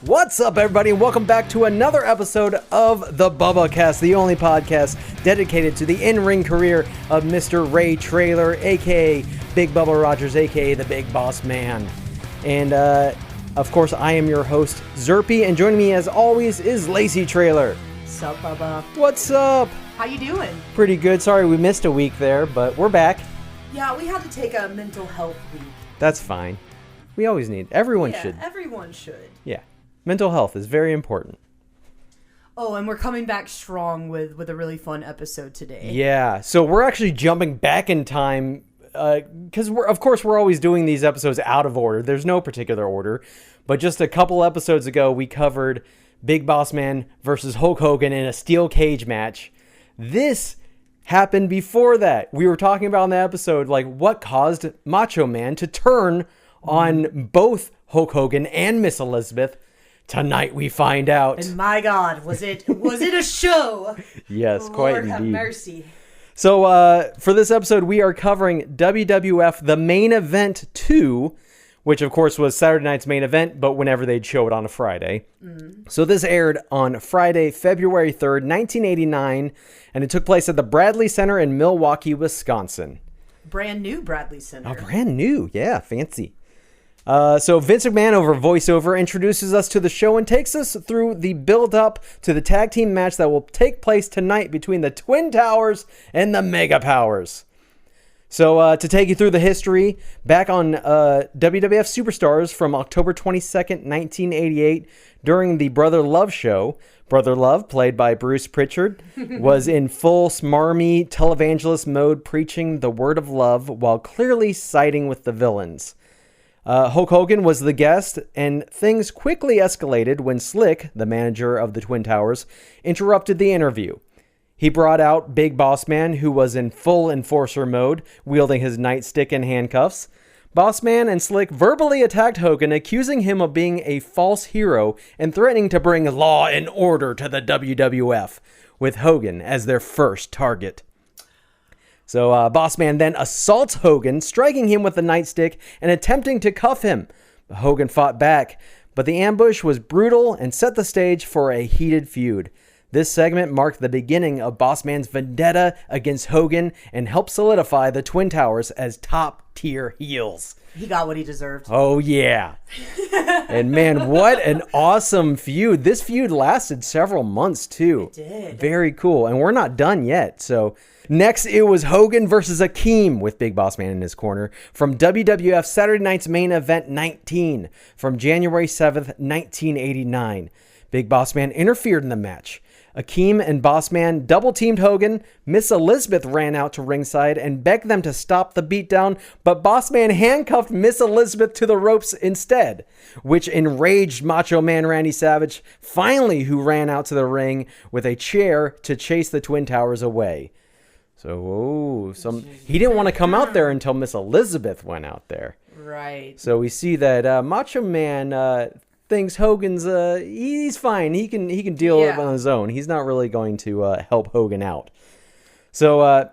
What's up, everybody, and welcome back to another episode of the Bubba Cast, the only podcast dedicated to the in-ring career of Mr. Ray Traylor, a.k.a. Big Bubba Rogers, a.k.a. the Big Boss Man. And, of course, I am your host, Zerpy, and joining me, as always, is Lacey Traylor. What's up, Bubba? What's up? How you doing? Pretty good. Sorry we missed a week there, but we're back. Yeah, we had to take a mental health week. That's fine. We always need. Everyone should. Everyone should. Yeah. Mental health is very important. Oh, and we're coming back strong with a really fun episode today. Yeah. So we're actually jumping back in time because we're always doing these episodes out of order. There's no particular order. But just a couple episodes ago, we covered Big Boss Man versus Hulk Hogan in a steel cage match. This happened before that. We were talking about in the episode, like, what caused Macho Man to turn on both Hulk Hogan and Miss Elizabeth. Tonight we find out. And my God, was it a show? Yes, Lord quite indeed. have mercy. So for this episode, we are covering WWF The Main Event 2, which of course was Saturday night's main event, but whenever they'd show it on a Friday. So this aired on Friday, February 3rd, 1989, and it took place at the Bradley Center in Milwaukee, Wisconsin. Brand new Bradley Center. Oh, brand new. Yeah, fancy. So Vince McMahon over voiceover introduces us to the show and takes us through the build-up to the tag team match that will take place tonight between the Twin Towers and the Mega Powers. So to take you through the history, back on WWF Superstars from October 22nd, 1988, during the Brother Love show, Brother Love, played by Bruce Pritchard, was in full smarmy televangelist mode preaching the word of love while clearly siding with the villains. Hulk Hogan was the guest, and things quickly escalated when Slick, the manager of the Twin Towers, interrupted the interview. He brought out Big Boss Man, who was in full enforcer mode, wielding his nightstick and handcuffs. Boss Man and Slick verbally attacked Hogan, accusing him of being a false hero and threatening to bring law and order to the WWF, with Hogan as their first target. So Boss Man then assaults Hogan, striking him with the nightstick and attempting to cuff him. Hogan fought back, but the ambush was brutal and set the stage for a heated feud. This segment marked the beginning of Boss Man's vendetta against Hogan and helped solidify the Twin Towers as top-tier heels. He got what he deserved. Oh, yeah. And man, what an awesome feud. This feud lasted several months, too. It did. Very cool. And we're not done yet. So next, it was Hogan versus Akeem with Big Boss Man in his corner from WWF Saturday Night's Main Event 19 from January 7th, 1989. Big Boss Man interfered in the match. Akeem and Boss Man double-teamed Hogan. Miss Elizabeth ran out to ringside and begged them to stop the beatdown, but Boss Man handcuffed Miss Elizabeth to the ropes instead, which enraged Macho Man Randy Savage, finally who ran out to the ring with a chair to chase the Twin Towers away. So, he didn't want to come out there until Miss Elizabeth went out there. Right. So we see that Macho Man thinks Hogan's he's fine. He can deal with it on his own. He's not really going to help Hogan out. So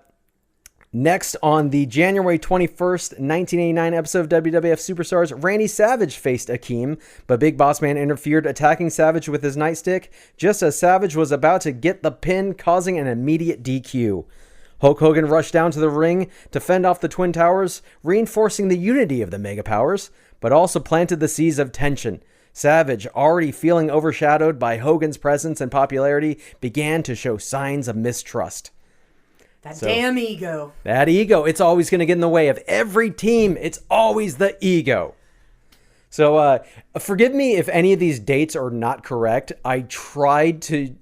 next on the January 21st, 1989 episode of WWF Superstars, Randy Savage faced Akeem, but Big Boss Man interfered, attacking Savage with his nightstick just as Savage was about to get the pin, causing an immediate DQ. Hulk Hogan rushed down to the ring to fend off the Twin Towers, reinforcing the unity of the Mega Powers, but also planted the seeds of tension. Savage, already feeling overshadowed by Hogan's presence and popularity, began to show signs of mistrust. That damn ego. That ego. It's always going to get in the way of every team. It's always the ego. So forgive me if any of these dates are not correct. I tried to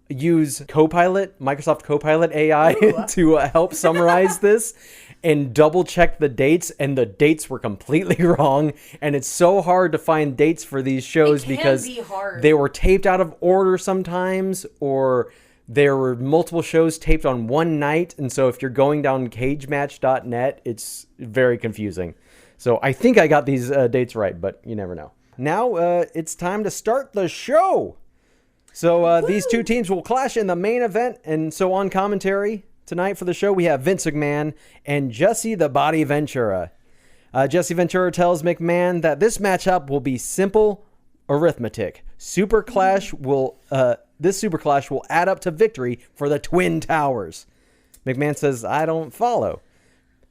use Microsoft Copilot AI to help summarize this and double check the dates, and the dates were completely wrong. And it's so hard to find dates for these shows because they were taped out of order sometimes, or there were multiple shows taped on one night. And so if you're going down cagematch.net, it's very confusing. So I think I got these dates right, but you never know. Now it's time to start the show. So these two teams will clash in the main event. And so on commentary tonight for the show, we have Vince McMahon and Jesse the Body Ventura. Jesse Ventura tells McMahon that this matchup will be simple, arithmetic. This Super Clash will add up to victory for the Twin Towers. McMahon says, I don't follow.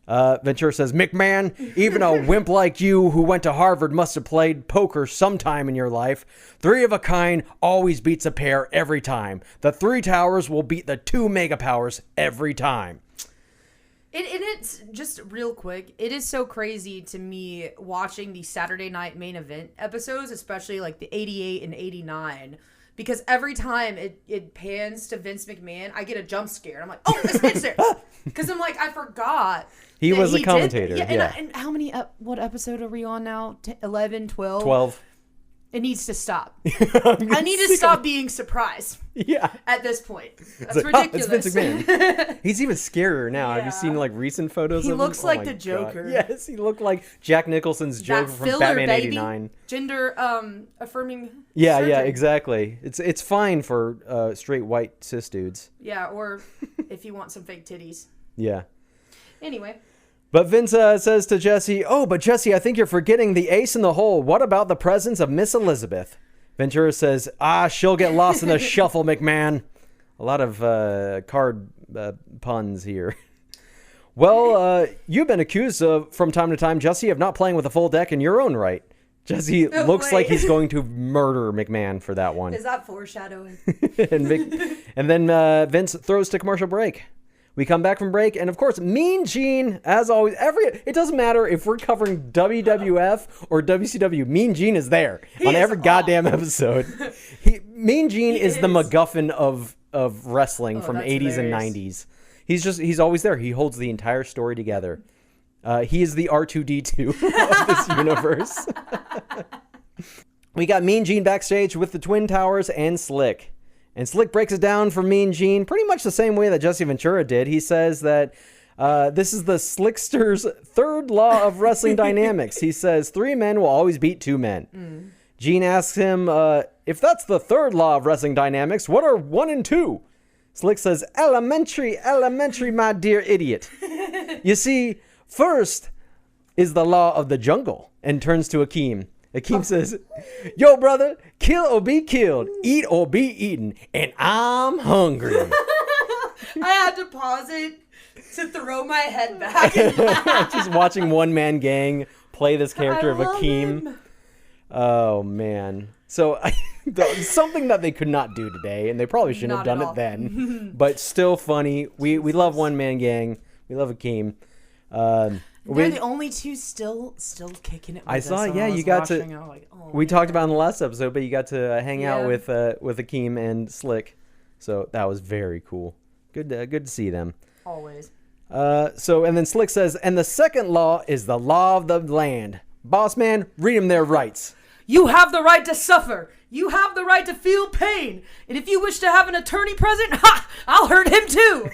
Ventura says, McMahon, even a wimp like you who went to Harvard must have played poker sometime in your life. 3 of a kind always beats a pair every time. The 3 towers will beat the 2 mega powers every time. It's just real quick. It is so crazy to me watching the Saturday Night Main Event episodes, especially like the 88 and 89. Because every time it pans to Vince McMahon, I get a jump scare. I'm like, oh, it's Vince there. Because I'm like, I forgot. He was a commentator. And how many, what episode are we on now? 11, 12? 12. It needs to stop. I need to stop being surprised. Yeah. At this point. That's like, ridiculous. It's Vince McMahon. He's even scarier now. Have you seen like recent photos of him? He looks like the Joker. God. Yes, he looked like Jack Nicholson's Joker from Batman baby. 89. Gender affirming Yeah, surgery. yeah, exactly. It's fine for straight white cis dudes. Yeah, or if you want some fake titties. Yeah. Anyway. But Vince says to Jesse, oh, but Jesse, I think you're forgetting the ace in the hole. What about the presence of Miss Elizabeth? Ventura says, she'll get lost in the shuffle, McMahon. A lot of card puns here. Well, you've been accused of, from time to time, Jesse, of not playing with a full deck in your own right. Jesse looks like he's going to murder McMahon for that one. Is that foreshadowing? and then Vince throws to commercial break. We come back from break, and of course, Mean Gene, as always, it doesn't matter if we're covering WWF or WCW, Mean Gene is there on every goddamn episode. Mean Gene is the MacGuffin of wrestling from 80s and 90s. He's always there. He holds the entire story together. He is the R2-D2 of this universe. We got Mean Gene backstage with the Twin Towers and Slick. And Slick breaks it down for Mean Gene pretty much the same way that Jesse Ventura did. He says that this is the Slickster's third law of wrestling dynamics. He says 3 men will always beat 2 men. Gene asks him, if that's the third law of wrestling dynamics, what are 1 and 2? Slick says, elementary, my dear idiot. You see, first is the law of the jungle, and turns to Akeem. Akeem says, yo, brother, kill or be killed, eat or be eaten, and I'm hungry. I had to pause it to throw my head back. Just watching One Man Gang play this character of Akeem. Him. Oh, man. So, something that they could not do today, and they probably shouldn't have done it then, but still funny. We love One Man Gang. We love Akeem. They're the only 2 still kicking it with I saw, us. yeah, you got to. Like, oh, we talked about it in the last episode, but you got to hang out with Akeem and Slick, so that was very cool. Good to see them. Always. And then Slick says, and the second law is the law of the land. Boss man, read them their rights. You have the right to suffer. You have the right to feel pain. And if you wish to have an attorney present, I'll hurt him too.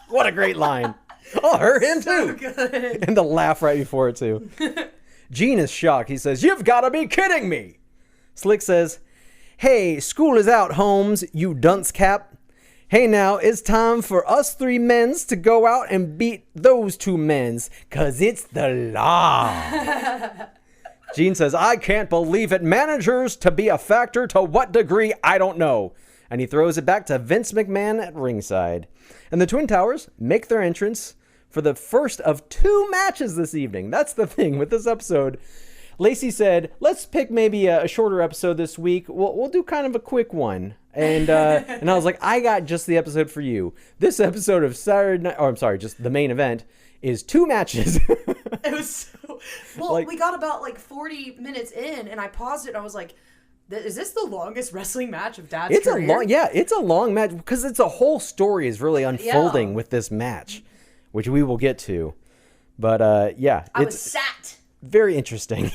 What a great line. I'll hurt him too. Good. And the laugh right before it too. Gene is shocked. He says, you've got to be kidding me. Slick says, hey, school is out, Holmes, you dunce cap. Hey now, it's time for us 3 men's to go out and beat those 2 men's, 'cause it's the law. Gene says, I can't believe it. Managers to be a factor to what degree, I don't know. And he throws it back to Vince McMahon at ringside. And the Twin Towers make their entrance for the first of 2 matches this evening. That's the thing with this episode. Lacey said, let's pick maybe a shorter episode this week. We'll do kind of a quick one. And and I was like, I got just the episode for you. This episode of Saturday Night, just the main event, is 2 matches. It was so... Well, we got about 40 minutes in, and I paused it, and I was like, is this the longest wrestling match of Dad's career? It's a long match, because it's a whole story is really unfolding with this match, which we will get to. But I was sat. Very interesting.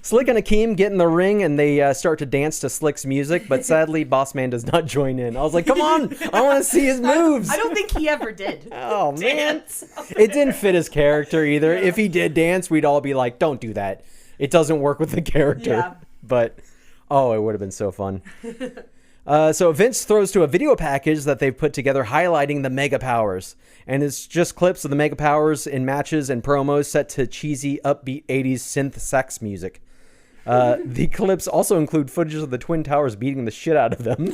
Slick and Akeem get in the ring, and they start to dance to Slick's music, but sadly, Boss Man does not join in. I was like, come on, I want to see his moves. I don't think he ever did. Oh, man. It didn't fit his character either. Yeah. If he did dance, we'd all be like, don't do that. It doesn't work with the character. Yeah. But, it would have been so fun. So Vince throws to a video package that they've put together highlighting the Mega Powers. And it's just clips of the Mega Powers in matches and promos set to cheesy, upbeat 80s synth sax music. The clips also include footage of the Twin Towers beating the shit out of them,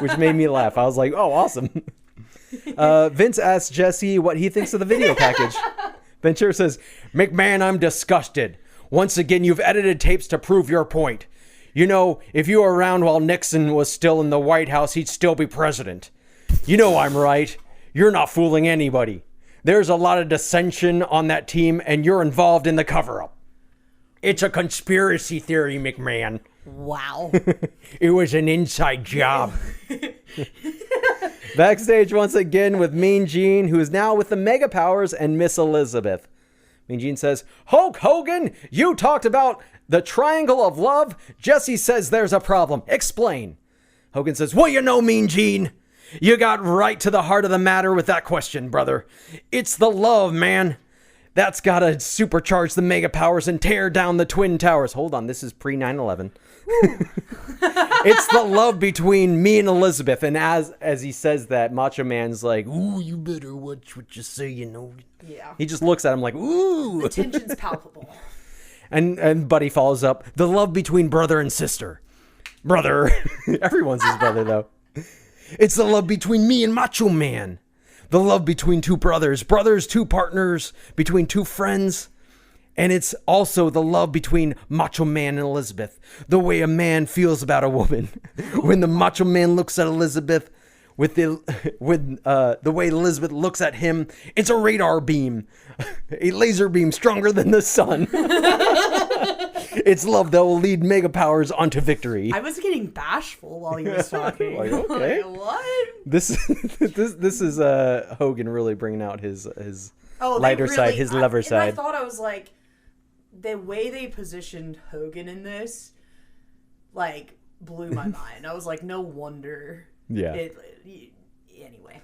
which made me laugh. I was like, oh, awesome. Vince asks Jesse what he thinks of the video package. Ventura says, McMahon, I'm disgusted. Once again, you've edited tapes to prove your point. You know, if you were around while Nixon was still in the White House, he'd still be president. You know I'm right. You're not fooling anybody. There's a lot of dissension on that team, and you're involved in the cover-up. It's a conspiracy theory, McMahon. Wow. It was an inside job. Backstage once again with Mean Gene, who is now with the Mega Powers and Miss Elizabeth. Mean Gene says, Hulk Hogan, you talked about the triangle of love. Jesse says there's a problem. Explain. Hogan says, well, you know, Mean Gene, you got right to the heart of the matter with that question, brother. It's the love, man. That's got to supercharge the Mega Powers and tear down the Twin Towers. Hold on, this is pre 9/11. It's the love between me and Elizabeth. And as he says that, Macho Man's like, ooh, you better watch what you say, you know. Yeah. He just looks at him like, ooh. The tension's palpable. And Buddy follows up, the love between brother and sister. Brother. Everyone's his brother, though. It's the love between me and Macho Man. The love between two brothers, two partners, between two friends. And it's also the love between Macho Man and Elizabeth. The way a man feels about a woman. When the Macho Man looks at Elizabeth, with the way Elizabeth looks at him, it's a radar beam. A laser beam stronger than the sun. It's love that will lead Mega Powers onto victory. I was getting bashful while he was talking. Like, okay. Like, what? This is Hogan really bringing out his lighter really, side, his lover and side. I thought, I was like, the way they positioned Hogan in this, like, blew my mind. I was like, no wonder. Yeah. Anyway.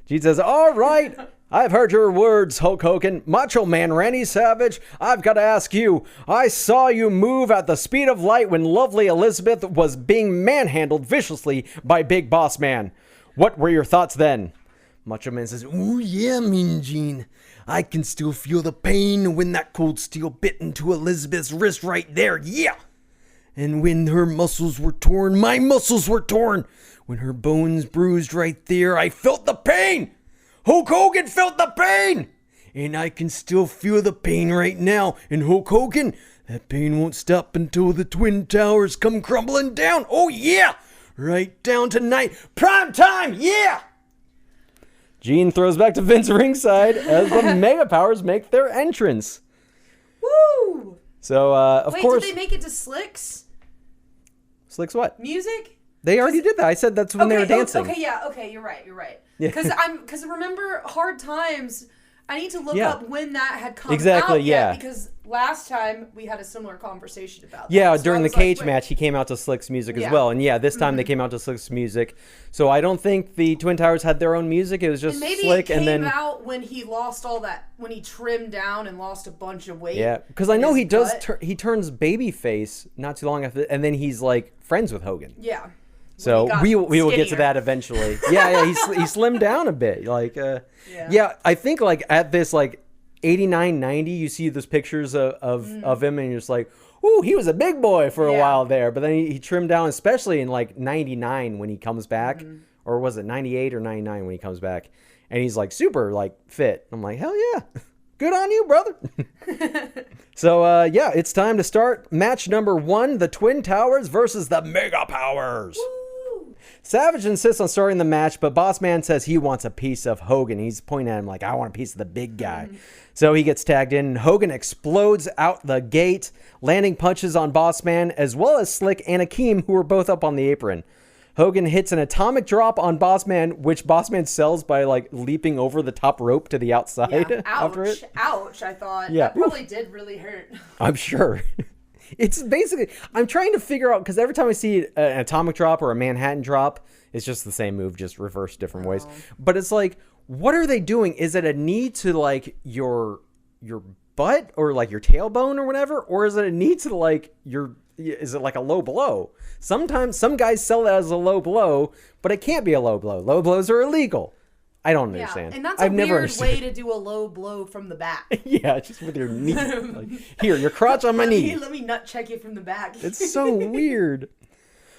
Gene says, all right, I've heard your words, Hulk Hogan. Macho Man Randy Savage, I've got to ask you. I saw you move at the speed of light when lovely Elizabeth was being manhandled viciously by Big Boss Man. What were your thoughts then? Macho Man says, ooh, yeah, Mean Gene. I can still feel the pain when that cold steel bit into Elizabeth's wrist right there, yeah. And when her muscles were torn, my muscles were torn. When her bones bruised right there, I felt the pain. Hulk Hogan felt the pain. And I can still feel the pain right now. And Hulk Hogan, that pain won't stop until the Twin Towers come crumbling down. Oh, yeah. Right down tonight. Prime time, yeah. Gene throws back to Vince ringside as the Mega Powers make their entrance. Woo! So, of course... Wait, did they make it to Slick's? Slick's what? Music? They already did that. I said that's when they were dancing. Okay, you're right. Because remember, Hard Times, I need to look up when that had come exactly, out yeah. yet, because last time we had a similar conversation about that. Yeah, So during I the was cage like, match, he came out to Slick's music as Yeah. well. And yeah, this time they came out to Slick's music. So I don't think the Twin Towers had their own music. It was just And maybe Slick, it came and then out when he lost all that, when he trimmed down and lost a bunch of weight. yeah, because I know in he his does. butt. He turns babyface not too long after, and then he's like friends with Hogan. Yeah. So When we he will got get to skinnier. that eventually. Yeah, he slimmed down a bit. Like, yeah, I think like at this like 89, 90, you see those pictures of him, and you're just like, ooh, he was a big boy for a Yeah. while there. But then he trimmed down, especially in like 99 when he comes back, or was it 98 or 99 when he comes back, and he's like super like fit. I'm like, hell yeah. Good on you, brother. So, yeah, it's time to start match number 1, the Twin Towers versus the Mega Powers. Woo! Savage insists on starting the match, but Boss Man says he wants a piece of Hogan. He's pointing at him like, I want a piece of the big guy. So he gets tagged in, and Hogan explodes out the gate, landing punches on Boss Man, as well as Slick and Akeem, who were both up on the apron. Hogan hits an atomic drop on Boss Man, which Boss Man sells by like leaping over the top rope to the outside Yeah. after Ouch. it. Ouch, I thought. Yeah. That probably did really hurt. I'm sure. It's basically, I'm trying to figure out, because every time I see an atomic drop or a Manhattan drop, it's just the same move, just reversed different ways. But it's like, what are they doing? Is it a knee to like your butt or like your tailbone or whatever? Or is it a knee to like is it like a low blow? Sometimes some guys sell that as a low blow, but it can't be a low blow. Low blows are illegal. I don't understand. And that's a weird way to do a low blow from the back. Yeah, just with your knee. Like, here, your crotch on my knee. Let me nut check you from the back. It's so weird.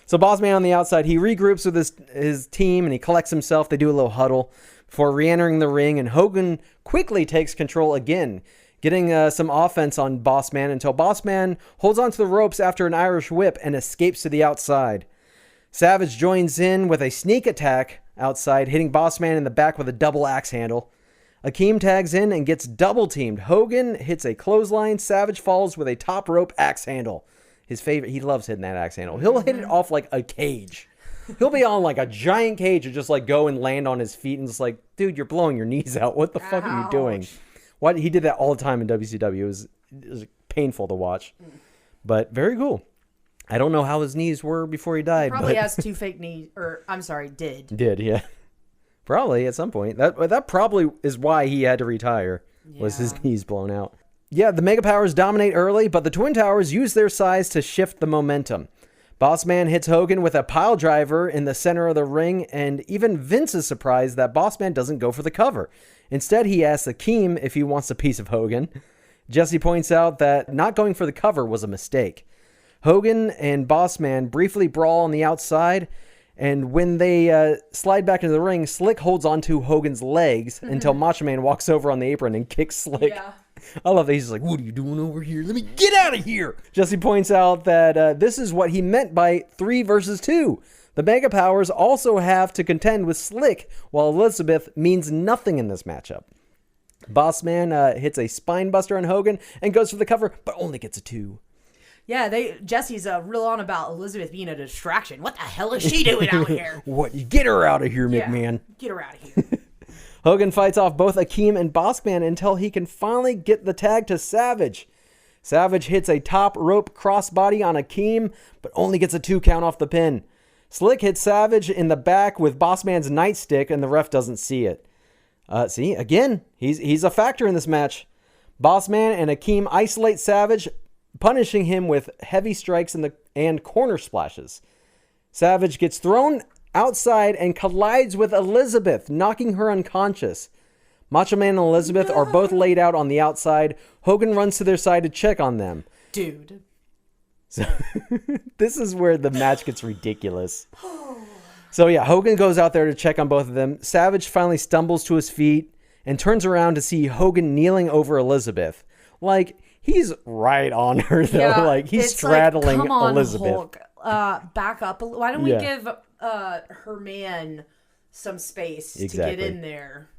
So Boss Man on the outside, he regroups with his team and he collects himself. They do a little huddle before re-entering the ring, and Hogan quickly takes control again, getting some offense on Boss Man until Boss Man holds onto the ropes after an Irish whip and escapes to the outside. Savage joins in with a sneak attack outside, hitting Boss Man in the back with a double axe handle. Akeem tags in and gets double teamed. Hogan hits a clothesline. Savage falls with a top rope axe handle. His favorite. He loves hitting that axe handle. He'll hit it off like a cage. He'll be on like a giant cage and just like go and land on his feet and just like, dude, you're blowing your knees out. What the fuck are you doing? What he did that all the time in WCW. It was painful to watch, but very cool. I don't know how his knees were before he died. Probably has 2 fake knees, or I'm sorry, did, yeah, probably at some point. That probably is why he had to retire. Was his knees blown out. Yeah, the Mega Powers dominate early, but the Twin Towers use their size to shift the momentum. Boss Man hits Hogan with a pile driver in the center of the ring, and even Vince is surprised that Boss Man doesn't go for the cover. Instead, he asks Akeem if he wants a piece of Hogan. Jesse points out that not going for the cover was a mistake. Hogan and Boss Man briefly brawl on the outside, and when they slide back into the ring, Slick holds onto Hogan's legs until Macho Man walks over on the apron and kicks Slick. Yeah. I love that he's just like, what are you doing over here? Let me get out of here. Jesse points out that this is what he meant by 3 versus 2. The Mega Powers also have to contend with Slick, while Elizabeth means nothing in this matchup. Boss Man hits a spine buster on Hogan and goes for the cover, but only gets a 2. Yeah, Jesse's real on about Elizabeth being a distraction. What the hell is she doing out here? What? You get her out of here, McMahon. Get her out of here. Hogan fights off both Akeem and Boss Man until he can finally get the tag to Savage. Savage hits a top rope crossbody on Akeem, but only gets a 2 count off the pin. Slick hits Savage in the back with Boss Man's nightstick, and the ref doesn't see it. See, again, he's a factor in this match. Boss Man and Akeem isolate Savage, punishing him with heavy strikes and corner splashes. Savage gets thrown outside and collides with Elizabeth, knocking her unconscious. Macho Man and Elizabeth are both laid out on the outside. Hogan runs to their side to check on them. Dude. So, this is where the match gets ridiculous. So yeah, Hogan goes out there to check on both of them. Savage finally stumbles to his feet and turns around to see Hogan kneeling over Elizabeth. Like, he's right on her, though. Yeah, like, he's straddling come on, Elizabeth. Hulk. Back up. Why don't we give her man some space to get in there?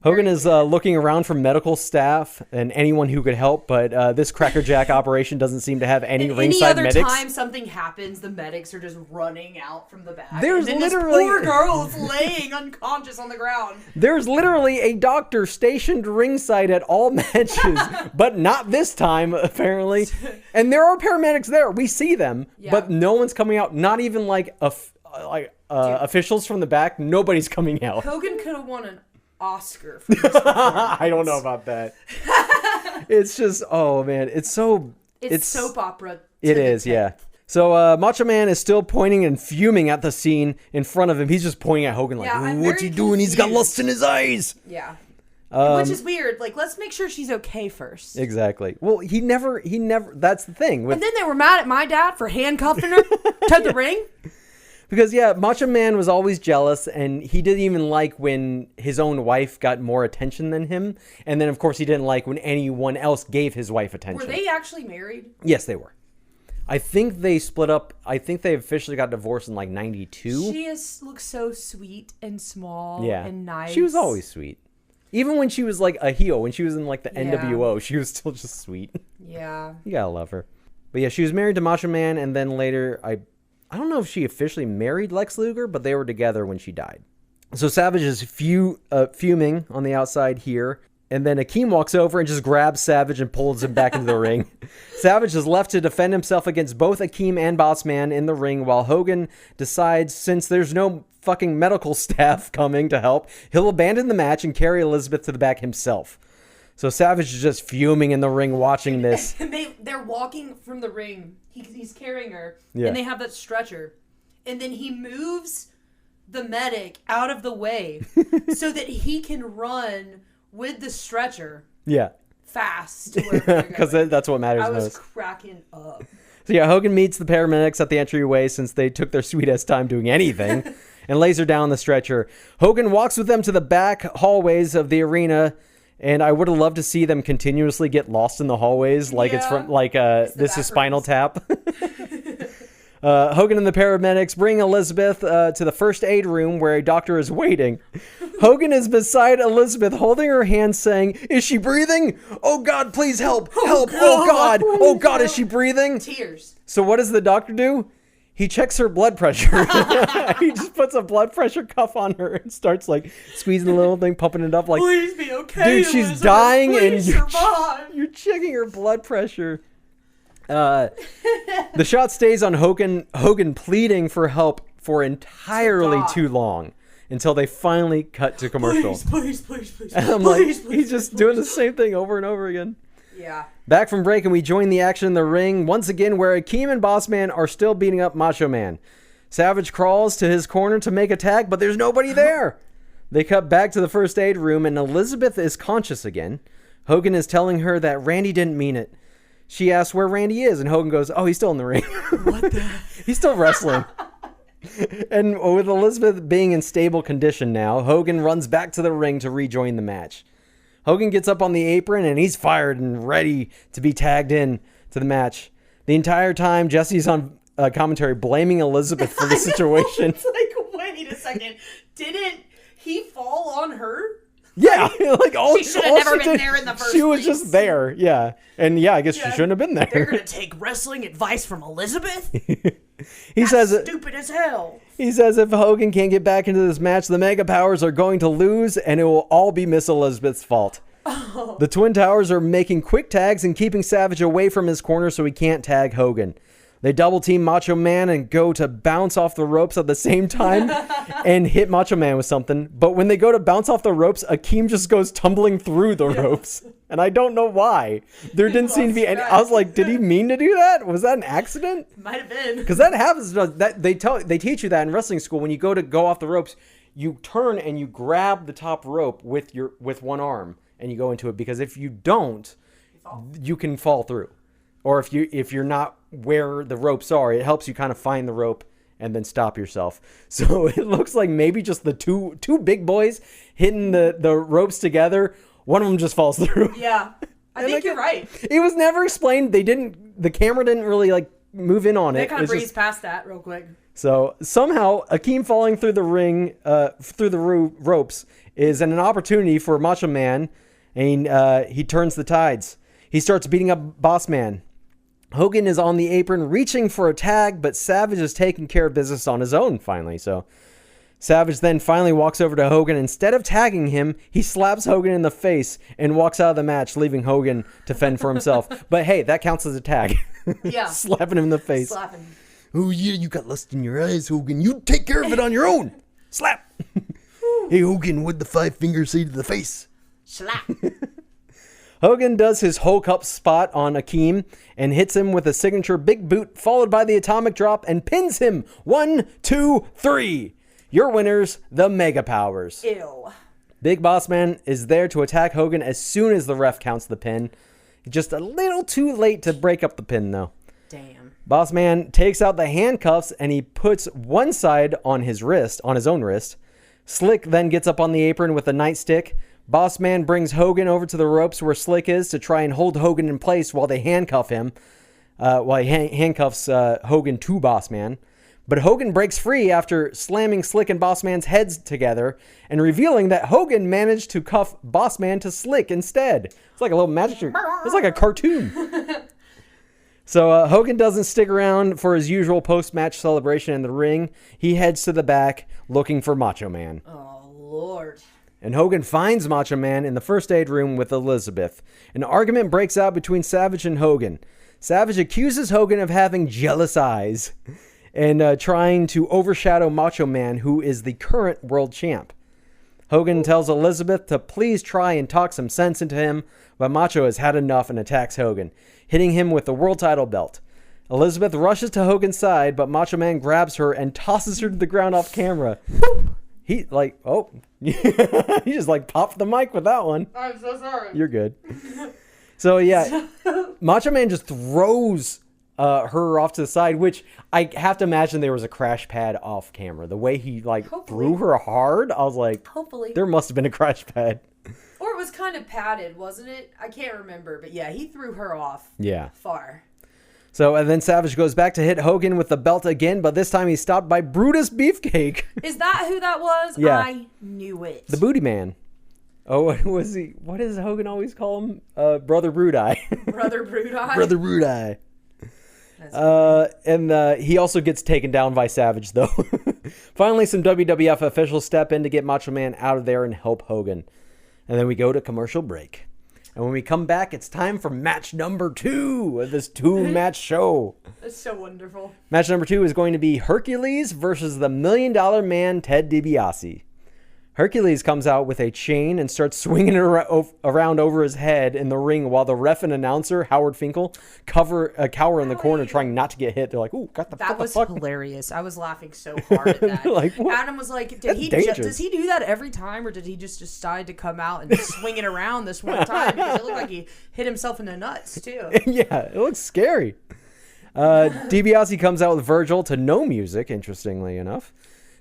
Hogan is looking around for medical staff and anyone who could help, but this crackerjack operation doesn't seem to have any ringside medics. Any other time something happens, the medics are just running out from the back. There's and then literally this poor girl's laying unconscious on the ground. There's literally a doctor stationed ringside at all matches, but not this time apparently. And there are paramedics there. We see them, but no one's coming out. Not even like officials from the back. Nobody's coming out. Hogan could have won an Oscar for this I don't know about that. It's just, oh man, it's soap opera. It is, yeah. So Macho Man is still pointing and fuming at the scene in front of him. He's just pointing at Hogan like, what's he doing? He's got lust in his eyes. Yeah. Which is weird. Like, let's make sure she's okay first. Exactly. Well, he never, that's the thing. And then they were mad at my dad for handcuffing her to the ring. Because, yeah, Macho Man was always jealous, and he didn't even like when his own wife got more attention than him. And then, of course, he didn't like when anyone else gave his wife attention. Were they actually married? Yes, they were. I think they split up. I think they officially got divorced in, like, 92. She looks so sweet and small and nice. She was always sweet. Even when she was, like, a heel, when she was in, like, the NWO, she was still just sweet. Yeah. You gotta love her. But, yeah, she was married to Macho Man, and then later, I don't know if she officially married Lex Luger, but they were together when she died. So Savage is fuming on the outside here. And then Akeem walks over and just grabs Savage and pulls him back into the ring. Savage is left to defend himself against both Akeem and Boss Man in the ring, while Hogan decides, since there's no fucking medical staff coming to help, he'll abandon the match and carry Elizabeth to the back himself. So Savage is just fuming in the ring watching this. They're walking from the ring. He's carrying her. Yeah. And they have that stretcher. And then he moves the medic out of the way so that he can run with the stretcher fast to where because that's what matters I was most. cracking up. So yeah, Hogan meets the paramedics at the entryway since they took their sweet ass time doing anything and lays her down the stretcher. Hogan walks with them to the back hallways of the arena, and I would have loved to see them continuously get lost in the hallways like it's from this is Spinal Tap. Hogan and the paramedics bring Elizabeth to the first aid room where a doctor is waiting. Hogan is beside Elizabeth, holding her hand, saying, "Is she breathing? Oh God, please help! Help! Oh God! Oh God, is she breathing?" Tears. So what does the doctor do? He checks her blood pressure. He just puts a blood pressure cuff on her and starts like squeezing the little thing, pumping it up like, "Please be okay, dude, she's Elizabeth. dying Please and survive." you're checking her blood pressure. The shot stays on Hogan pleading for help for entirely too long until they finally cut to commercial. Please. And I'm like, he's just doing the same thing over and over again. Yeah. Back from break, and we join the action in the ring once again, where Akeem and Boss Man are still beating up Macho Man. Savage crawls to his corner to make a tag, but there's nobody there. They cut back to the first aid room, and Elizabeth is conscious again. Hogan is telling her that Randy didn't mean it. She asks where Randy is, and Hogan goes, "Oh, he's still in the ring." What the? He's still wrestling. And with Elizabeth being in stable condition now, Hogan runs back to the ring to rejoin the match. Hogan gets up on the apron, and he's fired and ready to be tagged in to the match. The entire time, Jesse's on commentary blaming Elizabeth for the situation. It's like, wait a second. Didn't he fall on her? Yeah, like she should have never been there in the first place. She was just there, yeah. And yeah, I guess she shouldn't have been there. They're gonna take wrestling advice from Elizabeth? He says stupid as hell. He says if Hogan can't get back into this match, the Mega Powers are going to lose, and it will all be Miss Elizabeth's fault. Oh. The Twin Towers are making quick tags and keeping Savage away from his corner so he can't tag Hogan. They double team Macho Man and go to bounce off the ropes at the same time and hit Macho Man with something. But when they go to bounce off the ropes, Akeem just goes tumbling through the ropes. And I don't know why. There didn't seem to be any. I was like, did he mean to do that? Was that an accident? Might have been. Because that happens. That they teach you that in wrestling school. When you go off the ropes, you turn and you grab the top rope with one arm and you go into it. Because if you don't, you can fall through. Or if you're not where the ropes are, it helps you kind of find the rope and then stop yourself. So it looks like maybe just the two big boys hitting the ropes together. One of them just falls through. Yeah, I think you're right. It was never explained. The camera didn't really like move in on it. They kind of breezed past that real quick. So somehow Akeem falling through the ring, through the ropes, is an opportunity for Macho Man, and he turns the tides. He starts beating up Boss Man. Hogan is on the apron reaching for a tag, but Savage is taking care of business on his own finally. So Savage then finally walks over to Hogan. Instead of tagging him, he slaps Hogan in the face and walks out of the match, leaving Hogan to fend for himself. But hey, that counts as a tag. Yeah. Slapping him in the face. Slapping. "Oh yeah, you got lust in your eyes, Hogan. You take care of it on your own." Slap. "Hey, Hogan, with the 5-finger say to the face." Slap. Hogan does his Hulk up spot on Akeem and hits him with a signature big boot, followed by the atomic drop, and pins him. 1, 2, 3. Your winners, the Mega Powers. Ew. Big Boss Man is there to attack Hogan as soon as the ref counts the pin. Just a little too late to break up the pin, though. Damn. Boss Man takes out the handcuffs and he puts one side on his own wrist. Slick then gets up on the apron with a nightstick. Boss Man brings Hogan over to the ropes where Slick is to try and hold Hogan in place while they handcuff him. While he handcuffs Hogan to Boss Man. But Hogan breaks free after slamming Slick and Boss Man's heads together and revealing that Hogan managed to cuff Boss Man to Slick instead. It's like a little magic trick. It's like a cartoon. So Hogan doesn't stick around for his usual post-match celebration in the ring. He heads to the back looking for Macho Man. Oh, Lord. And Hogan finds Macho Man in the first aid room with Elizabeth. An argument breaks out between Savage and Hogan. Savage accuses Hogan of having jealous eyes and trying to overshadow Macho Man, who is the current world champ. Hogan tells Elizabeth to please try and talk some sense into him, but Macho has had enough and attacks Hogan, hitting him with the world title belt. Elizabeth rushes to Hogan's side, but Macho Man grabs her and tosses her to the ground off camera. He he just like popped the mic with that one. I'm so sorry. You're good. So yeah, Macho Man just throws her off to the side, which I have to imagine there was a crash pad off camera. The way he threw her hard, I was like, hopefully there must have been a crash pad. Or it was kind of padded, wasn't it? I can't remember, but yeah, he threw her off. Yeah. Far. So, and then Savage goes back to hit Hogan with the belt again, but this time he's stopped by Brutus Beefcake. Is that who that was? Yeah. I knew it. The Booty Man. Oh, what was he? What does Hogan always call him? Brother Brudeye. Brother Brudeye? Brother Brudeye. And he also gets taken down by Savage, though. Finally, some WWF officials step in to get Macho Man out of there and help Hogan. And then we go to commercial break. And when we come back, it's time for match number 2 of this 2-match show. That's so wonderful. Match number 2 is going to be Hercules versus the $1 Million Man, Ted DiBiase. Hercules comes out with a chain and starts swinging it around over his head in the ring while the ref and announcer, Howard Finkel, cower in the corner trying not to get hit. They're like, ooh, got the fuck. That was hilarious. I was laughing so hard at that. Like, Adam was like, does he do that every time, or did he just decide to come out and swing it around this one time? Because it looked like he hit himself in the nuts, too. Yeah, it looks scary. DiBiase comes out with Virgil to no music, interestingly enough.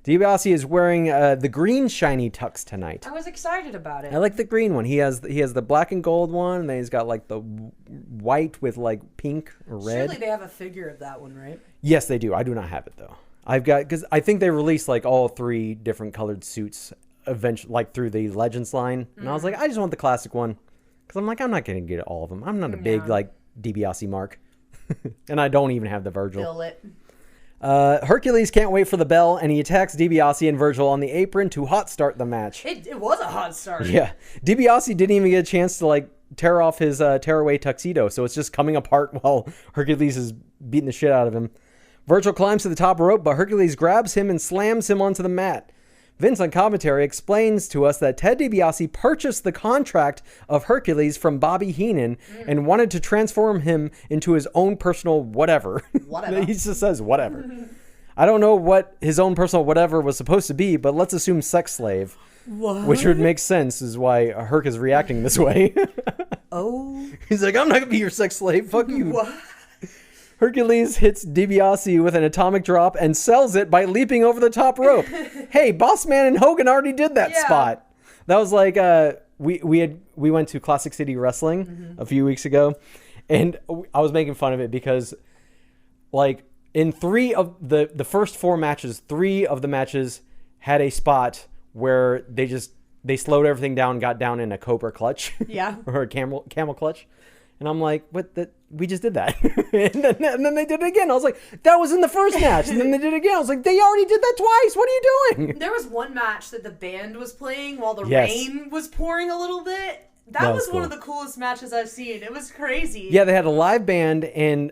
DiBiase is wearing the green shiny tux tonight. I was excited about it. I like the green one. He has the black and gold one, and then he's got like the white with like pink or red. Surely they have a figure of that one, right? Yes, they do. I do not have it though. Because I think they released like all 3 different colored suits eventually, like through the Legends line, and I was like, I just want the classic one, because I'm like, I'm not gonna get all of them. I'm not a big like DiBiase mark, and I don't even have the Virgil. Fill it. Hercules can't wait for the bell, and he attacks DiBiase and Virgil on the apron to hot start the match. It was a hot start. Yeah. DiBiase didn't even get a chance to like tear off his tearaway tuxedo, so it's just coming apart while Hercules is beating the shit out of him. Virgil climbs to the top rope, but Hercules grabs him and slams him onto the mat. Vince on commentary explains to us that Ted DiBiase purchased the contract of Hercules from Bobby Heenan and wanted to transform him into his own personal whatever. Whatever. He just says whatever. I don't know what his own personal whatever was supposed to be, but let's assume sex slave. What? Which would make sense is why Herc is reacting this way. Oh. He's like, I'm not going to be your sex slave. Fuck you. What? Hercules hits DiBiase with an atomic drop and sells it by leaping over the top rope. Hey, Boss Man and Hogan already did that spot. That was like we went to Classic City Wrestling a few weeks ago, and I was making fun of it because like in 3 of the first 4 matches, 3 of the matches had a spot where they slowed everything down, got down in a cobra clutch, or a camel clutch. And I'm like, what? We just did that. and then they did it again. I was like, that was in the first match. And then they did it again. I was like, they already did that twice. What are you doing? There was one match that the band was playing while the rain was pouring a little bit. That was one of the coolest matches I've seen. It was crazy. Yeah, they had a live band, and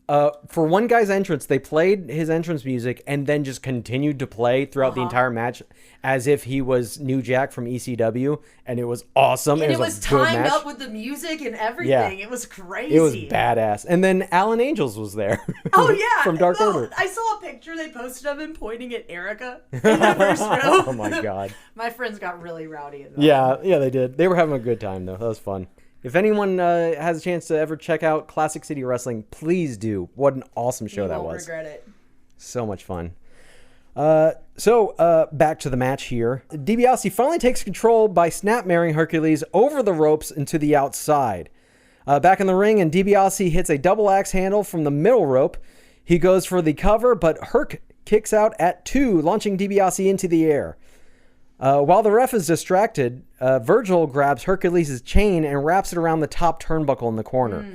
for one guy's entrance, they played his entrance music and then just continued to play throughout the entire match as if he was New Jack from ECW, and it was awesome. And it was timed up with the music and everything. Yeah. It was crazy. It was badass. And then Alan Angels was there. Oh, yeah. From Dark Order. I saw a picture they posted of him pointing at Erica in the first row. Oh, my God. My friends got really rowdy. Yeah, they did. They were having a good time, though. That was fun. If anyone has a chance to ever check out Classic City Wrestling, please do. What an awesome show that was. You won't regret it. So much fun. So back to the match here. DiBiase finally takes control by snap-marrying Hercules over the ropes and to the outside. Back in the ring, and DiBiase hits a double axe handle from the middle rope. He goes for the cover, but Herc kicks out at 2, launching DiBiase into the air. While the ref is distracted, Virgil grabs Hercules' chain and wraps it around the top turnbuckle in the corner.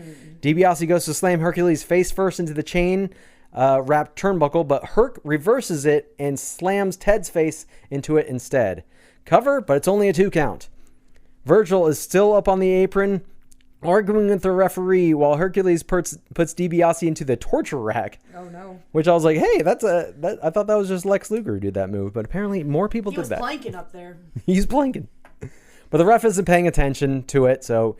DiBiase goes to slam Hercules face first into the chain wrapped turnbuckle, but Herc reverses it and slams Ted's face into it instead. Cover, but it's only a 2 count. Virgil is still up on the apron, arguing with the referee while Hercules puts DiBiase into the torture rack. Oh no! Which I was like, hey, I thought that was just Lex Luger who did that move, but apparently more people did that. He was planking up there. He's planking, but the ref isn't paying attention to it, so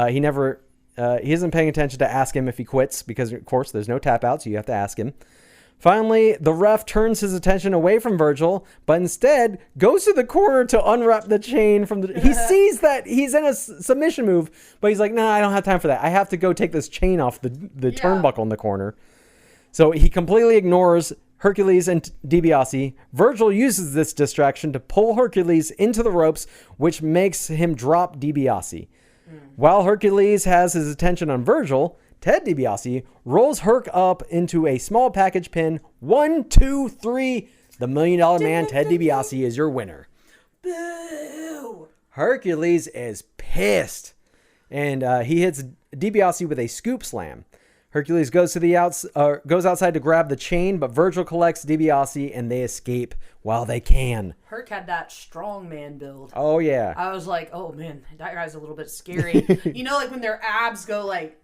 he never he isn't paying attention to ask him if he quits because, of course, there's no tap out, so you have to ask him. Finally, the ref turns his attention away from Virgil, but instead goes to the corner to unwrap the chain from the... He sees that he's in a submission move, but he's like, nah, I don't have time for that. I have to go take this chain off the turnbuckle in the corner. So he completely ignores Hercules and DiBiase. Virgil uses this distraction to pull Hercules into the ropes, which makes him drop DiBiase. While Hercules has his attention on Virgil, Ted DiBiase rolls Herc up into a small package pin. 1, 2, 3. The $1 Million Man, Ted DiBiase, is your winner. Boo! Hercules is pissed. And he hits DiBiase with a scoop slam. Hercules goes goes outside to grab the chain, but Virgil collects DiBiase and they escape while they can. Herc had that strong man build. Oh, yeah. I was like, oh, man, that guy's a little bit scary. You know, like when their abs go like,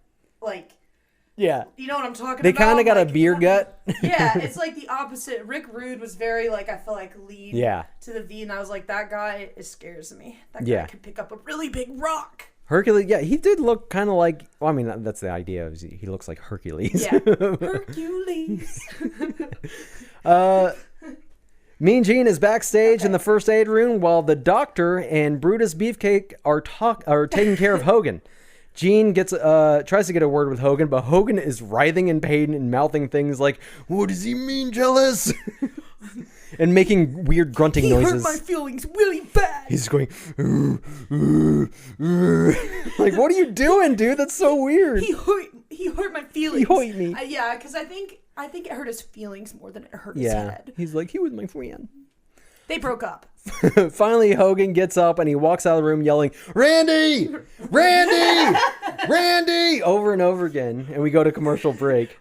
yeah. You know what I'm talking about? They kind of got a beer gut. Yeah, it's like the opposite. Rick Rude was very, like, I feel like lead to the V, and I was like, that guy, it scares me. That guy could pick up a really big rock. Hercules, yeah, he did look kind of like, well, I mean, that's the idea. He looks like Hercules. Yeah, Hercules. Mean Gene is backstage in the first aid room while the Doctor and Brutus Beefcake are taking care of Hogan. Gene tries to get a word with Hogan, but Hogan is writhing in pain and mouthing things like, "What does he mean, jealous?" and making weird grunting noises. He hurt my feelings really bad. He's going, like, what are you doing, dude? That's so weird. He hurt my feelings. He hurt me. Yeah, because I think it hurt his feelings more than it hurt his head. He's like, he was my friend. They broke up. Finally, Hogan gets up and he walks out of the room yelling, "Randy! Randy! Randy!" over and over again. And we go to commercial break.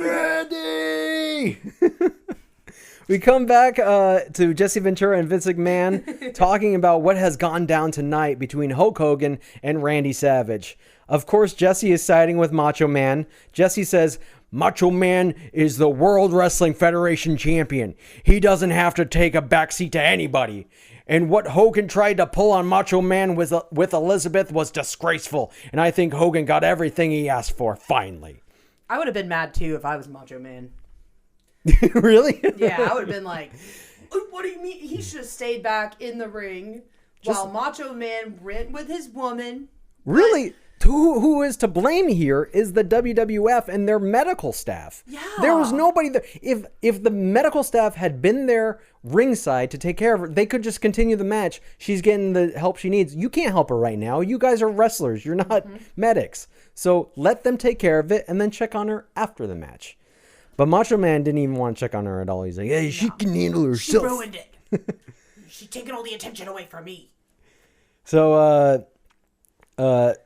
Randy! We come back to Jesse Ventura and Vince McMahon talking about what has gone down tonight between Hulk Hogan and Randy Savage. Of course, Jesse is siding with Macho Man. Jesse says, "Macho Man is the World Wrestling Federation champion. He doesn't have to take a backseat to anybody. And what Hogan tried to pull on Macho Man with Elizabeth was disgraceful. And I think Hogan got everything he asked for, finally." I would have been mad, too, if I was Macho Man. Really? Yeah, I would have been like, what do you mean? He should have stayed back in the ring while Macho Man went with his woman. Really? Who is to blame here is the WWF and their medical staff. Yeah. There was nobody there. If the medical staff had been there ringside to take care of her, they could just continue the match. She's getting the help she needs. You can't help her right now. You guys are wrestlers. You're not medics. So let them take care of it and then check on her after the match. But Macho Man didn't even want to check on her at all. He's like, "Hey, she can handle herself." She ruined it. She's taking all the attention away from me. So,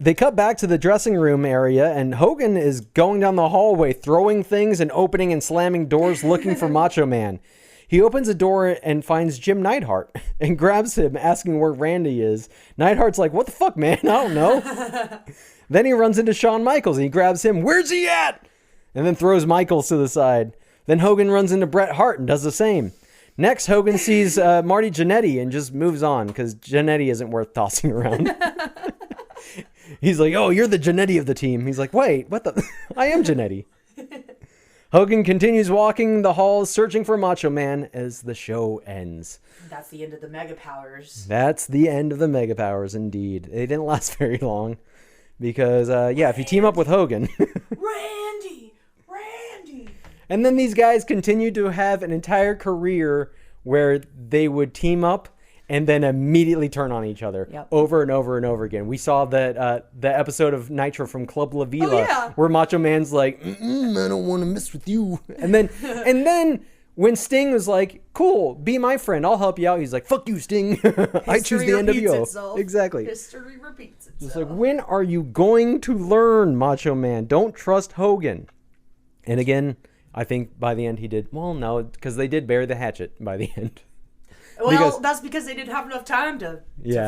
they cut back to the dressing room area, and Hogan is going down the hallway, throwing things and opening and slamming doors, looking for Macho Man. He opens a door and finds Jim Neidhart and grabs him, asking where Randy is. Neidhart's like, "What the fuck, man? I don't know." Then he runs into Shawn Michaels, and he grabs him. "Where's he at?" And then throws Michaels to the side. Then Hogan runs into Bret Hart and does the same. Next, Hogan sees Marty Jannetty and just moves on because Jannetty isn't worth tossing around. He's like, "Oh, you're the Jannetty of the team." He's like, "Wait, what the? I am Jannetty." Hogan continues walking the halls searching for Macho Man as the show ends. That's the end of the Mega Powers. That's the end of the Mega Powers, indeed. They didn't last very long because, if you team up with Hogan... Randy! And then these guys continued to have an entire career where they would team up and then immediately turn on each other over and over and over again. We saw that the episode of Nitro from Club La Vila where Macho Man's like, "I don't want to mess with you." And then when Sting was like, "Cool, be my friend, I'll help you out," he's like, "Fuck you, Sting." I choose the NWO. Itself. Exactly. History repeats itself. It's like, when are you going to learn, Macho Man? Don't trust Hogan. And again, I think by the end he did. Well, no, because they did bury the hatchet by the end. Well, that's because they didn't have enough time to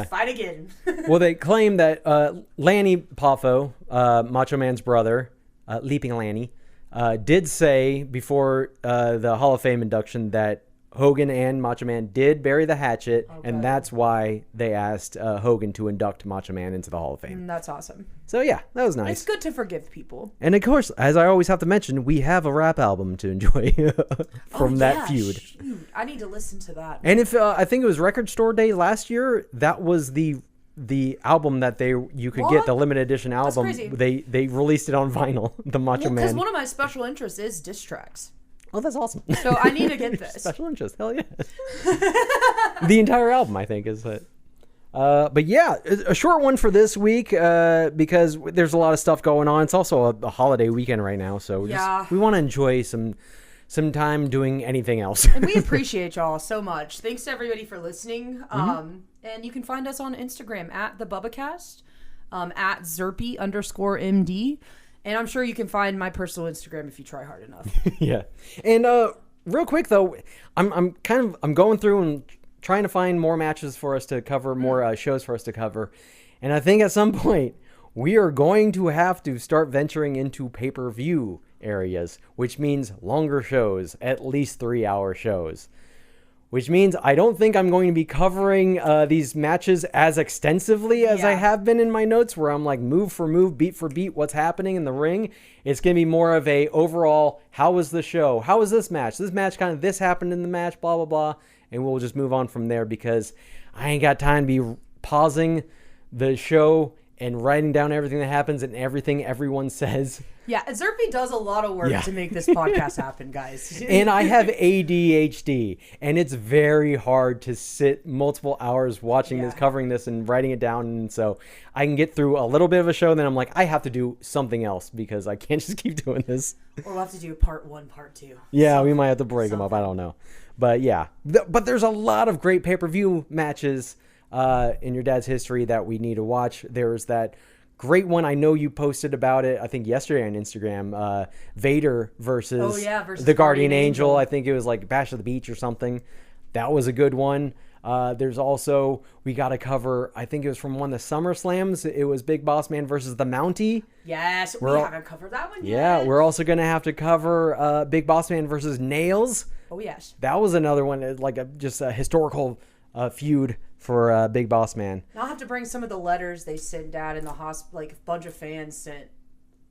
fight again. Well, they claim that Lanny Poffo, Macho Man's brother, Leaping Lanny, did say before the Hall of Fame induction that Hogan and Macho Man did bury the hatchet, and that's why they asked Hogan to induct Macho Man into the Hall of Fame. That's awesome. So yeah, that was nice. It's good to forgive people. And of course, as I always have to mention, we have a rap album to enjoy from that feud. Shoot. I need to listen to that. And if I think it was Record Store Day last year, that was the album that you could get, the limited edition album. That's crazy. They released it on vinyl, the Macho Man. Because one of my special interests is diss tracks. Oh, that's awesome. So I need to get this. Special interest. Hell yeah. The entire album, I think, is it. But yeah, a short one for this week because there's a lot of stuff going on. It's also a holiday weekend right now, so we want to enjoy some time doing anything else. And we appreciate y'all so much. Thanks to everybody for listening. And you can find us on Instagram at the BubbaCast, at Zerpy_MD. And I'm sure you can find my personal Instagram if you try hard enough. Yeah. And real quick though, I'm going through and trying to find more matches for us to cover, more shows for us to cover. And I think at some point we are going to have to start venturing into pay-per-view areas, which means longer shows, at least 3-hour shows. Which means I don't think I'm going to be covering these matches as extensively as I have been in my notes, where I'm like move for move, beat for beat, what's happening in the ring. It's going to be more of a overall, how was the show? How was this match? This happened in the match, blah, blah, blah. And we'll just move on from there because I ain't got time to be pausing the show and writing down everything that happens and everything everyone says. Yeah, Zerpy does a lot of work to make this podcast happen, guys. And I have ADHD, and it's very hard to sit multiple hours watching this, covering this, and writing it down. And so I can get through a little bit of a show, and then I'm like, I have to do something else because I can't just keep doing this. Or we'll have to do part 1, part 2. Yeah, we might have to break them up. I don't know. But yeah, but there's a lot of great pay-per-view matches in your dad's history that we need to watch. There's that great one. I know you posted about it, I think yesterday on Instagram, Vader versus the Guardian Angel. I think it was like Bash of the Beach or something. That was a good one. There's also, we got to cover, I think it was from one of the SummerSlams. It was Big Boss Man versus the Mountie. Yes, we haven't covered that one yet. Yeah, we're also going to have to cover Big Boss Man versus Nails. Oh, yes. That was another one, like just a historical feud for Big Boss Man. I'll have to bring some of the letters they sent out in the hospital. Like a bunch of fans sent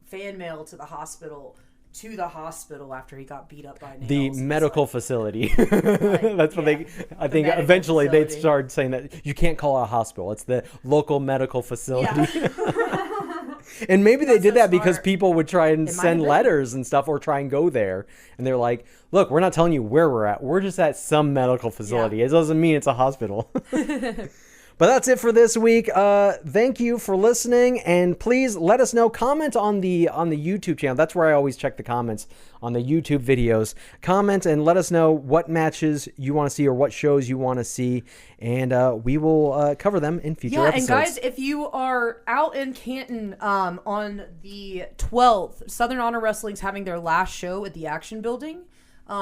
fan mail to the hospital after he got beat up by Nails. The medical facility. That's what I think eventually they'd start saying that you can't call it a hospital. It's the local medical facility. Yeah. And maybe they did that because people would try and send letters and stuff or try and go there. And they're like, look, we're not telling you where we're at. We're just at some medical facility. Yeah. It doesn't mean it's a hospital. But that's it for this week. Thank you for listening, and please let us know. Comment on the YouTube channel. That's where I always check the comments on the YouTube videos. Comment and let us know what matches you want to see or what shows you want to see, and we will cover them in future episodes. And guys, if you are out in Canton on the 12th, Southern Honor Wrestling's having their last show at the Action Building.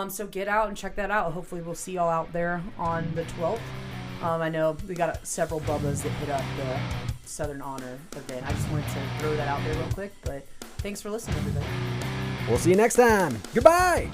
So get out and check that out. Hopefully we'll see y'all out there on the 12th. I know we got several Bubbas that hit up the Southern Honor event. I just wanted to throw that out there real quick, but thanks for listening, everybody. We'll see you next time. Goodbye.